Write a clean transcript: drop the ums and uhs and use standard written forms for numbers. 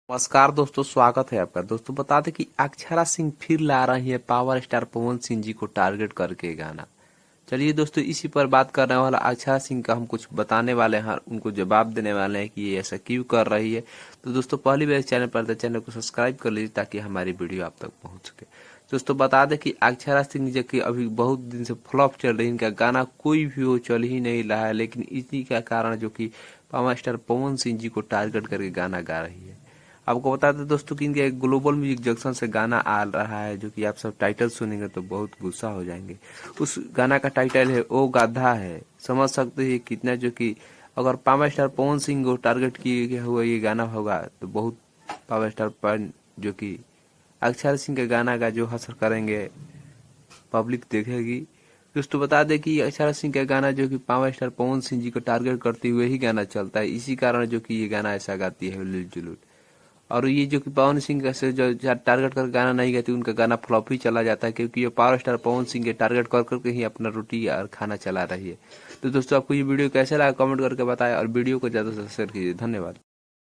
नमस्कार दोस्तों, स्वागत है आपका। दोस्तों बता दें कि अक्षरा सिंह फिर ला रही है पावर स्टार पवन सिंह जी को टारगेट करके गाना। चलिए दोस्तों, इसी पर बात करने वाला अक्षरा सिंह का हम कुछ बताने वाले हैं, उनको जवाब देने वाले हैं कि ये ऐसा क्यों कर रही है। तो दोस्तों पहली बार चैनल पर, तो चैनल को सब्सक्राइब कर लीजिए ताकि हमारी वीडियो आप तक पहुंच सके। दोस्तों बता दें कि अक्षरा सिंह जी की अभी बहुत दिन से फ्लॉप चल रही है, इनका गाना कोई भी वो चल ही नहीं रहा है, लेकिन इसी का कारण जो कि पावर स्टार पवन सिंह जी को टारगेट करके गाना गा रही है। आपको बता दें दोस्तों कि इनके एक ग्लोबल म्यूजिक जंक्शन से गाना आ रहा है, जो कि आप सब टाइटल सुनेंगे तो बहुत गुस्सा हो जाएंगे। उस गाना का टाइटल है ओ गाधा है। समझ सकते हैं कितना, जो कि अगर पावर स्टार पवन सिंह को टारगेट किए हुआ ये गाना होगा तो बहुत पावर स्टार पर जो कि अक्षर सिंह के गाना का जो असर करेंगे पब्लिक देखेगी। दोस्तों बता दें कि अक्षर सिंह का गाना जो कि पावर स्टार पवन सिंह जी को टारगेट करते हुए ही गाना चलता है, इसी कारण जो कि ये गाना ऐसा गाती है हुलूल जुलूल। और ये जो कि पवन सिंह का से जो टारगेट कर गाना नहीं गाती, उनका गाना फ्लॉप ही चला जाता है, क्योंकि ये पावर स्टार पवन सिंह के टारगेट कर करके ही अपना रोटी और खाना चला रही है। तो दोस्तों आपको ये वीडियो कैसे लगा कमेंट करके बताएं, और वीडियो को ज़्यादा से शेयर कीजिए। धन्यवाद।